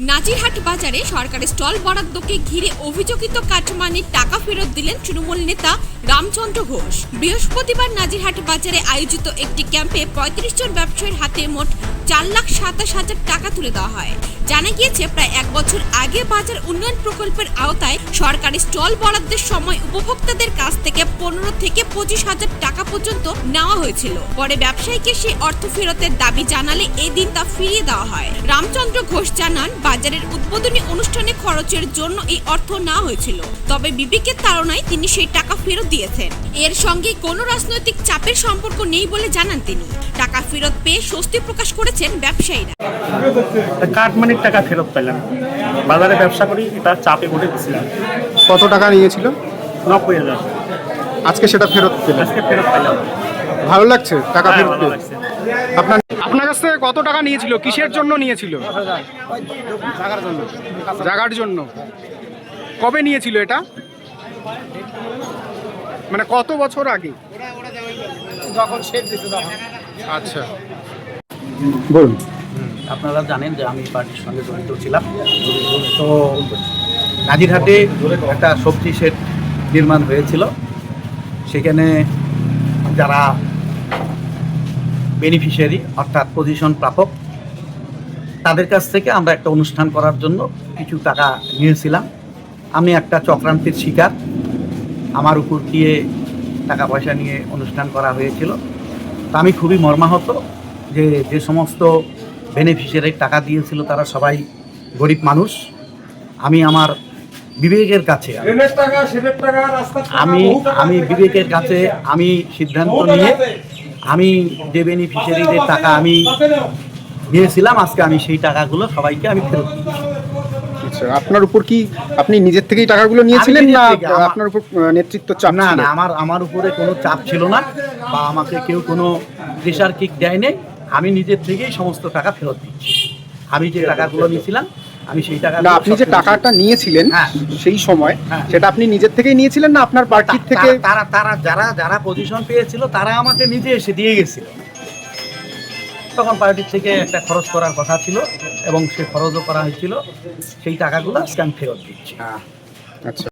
নাজিরহাট বাজারে সরকারি স্টল বরাদ্দকে ঘিরে অভিযোগিত কাটমানির টাকা ফেরত দিলেন তৃণমূল নেতা রামচন্দ্র ঘোষ। বৃহস্পতিবার নাজিরহাট বাজারে আয়োজিত একটি ক্যাম্পে ৩৫ জন ব্যবসায়ীর হাতে মোট ৪,২৭,০০০ টাকা তুলে দেওয়া হয়। জানা গিয়েছে, প্রায় ১ বছর আগে বাজার উন্নয়ন প্রকল্পের আওতায় সরকারি স্টল বরাদ্দের সময় উপভোক্তাদের কাছ থেকে ১৫ থেকে ২৫,০০০ টাকা পর্যন্ত নেওয়া হয়েছিল। পরে ব্যবসায়ীকে সেই অর্থ ফেরতের দাবি জানালে এই দিন তা ফিরিয়ে দেওয়া হয়। রামচন্দ্র ঘোষ জানান, বাজারের উদ্বোধনী অনুষ্ঠানে খরচের জন্য এই অর্থ নেওয়া হয়েছিল, তবে বিবেকের তাড়নায় তিনি সেই টাকা ফেরত দিয়েছেন। এর সঙ্গে কোনো রাজনৈতিক চাপের সম্পর্ক নেই বলে জানান তিনি। টাকা ফেরত পেয়ে স্বস্তি প্রকাশ করেছেন ব্যবসায়ীরা। কাটমানির টাকা ফেরত পেলাম। বাজারে ব্যবসা করি, এটা চাপে পড়ে গেছিলাম। কত টাকা নিয়েছিল? ৯০,০০০। আজকে সেটা ফেরত পেলেন? আজকে ফেরত পেলাম। ভালো লাগছে টাকা ফেরত ভালো পেয়ে? লাগছে। আপনার কাছ থেকে কত টাকা নিয়েছিল? কিসের জন্য নিয়েছিল? জায়গার জন্য। কবে নিয়েছিল এটা? মানে কত বছর আগে? আচ্ছা, বলুন। আপনারা জানেন যে আমি পার্টির সঙ্গে জড়িত ছিলাম। তো নাজিরহাটে একটা সবজি শেড নির্মাণ হয়েছিল। সেখানে যারা বেনিফিশিয়ারি অর্থাৎ পজিশন প্রাপক, তাদের কাছ থেকে আমরা একটা অনুষ্ঠান করার জন্য কিছু টাকা নিয়েছিলাম। আমি একটা চক্রান্তের শিকার। আমার উপর দিয়ে টাকা পয়সা নিয়ে অনুষ্ঠান করা হয়েছিল। তা আমি খুবই মর্মাহত যে যে সমস্ত বেনিফিশিয়ারি টাকা দিয়েছিল তারা সবাই গরিব মানুষ। আমি আমার বিবেকের কাছে আমি বিবেকের কাছে আমি সিদ্ধান্ত নিয়ে আমি যে বেনিফিশিয়ারিদের টাকা আমি দিয়েছিলাম, আজকে আমি সেই টাকাগুলো সবাইকে আমি ফেরত দিচ্ছি। আচ্ছা, আপনার উপর কি আপনি নিজের থেকেই টাকাগুলো নিয়েছিলেন না আপনার উপর নেতৃত্ব চাপ না ছিল? না, আমার উপরে কোনো চাপ ছিল না বা আমাকে কেউ কোনো প্রেশার কিক দেয় নাই। আমি নিজের থেকেই সমস্ত টাকা ফেরত দিচ্ছি। আমি যে টাকাগুলো নিয়েছিলাম আমি সেই টাকা না, আপনি যে টাকাটা নিয়েছিলেন হ্যাঁ। সেই সময় হ্যাঁ। সেটা আপনি নিজের থেকেই নিয়েছিলেন না আপনার পার্টির থেকে? তারা যারা পজিশন পেয়েছিল তারা আমাকে নিজে এসে দিয়ে গেছিল। তখন পার্টির থেকে একটা খরচ করার কথা ছিল এবং সে খরচও করা হয়েছিল। সেই টাকাগুলো আজকে আমি ফেরত দিচ্ছি। আচ্ছা।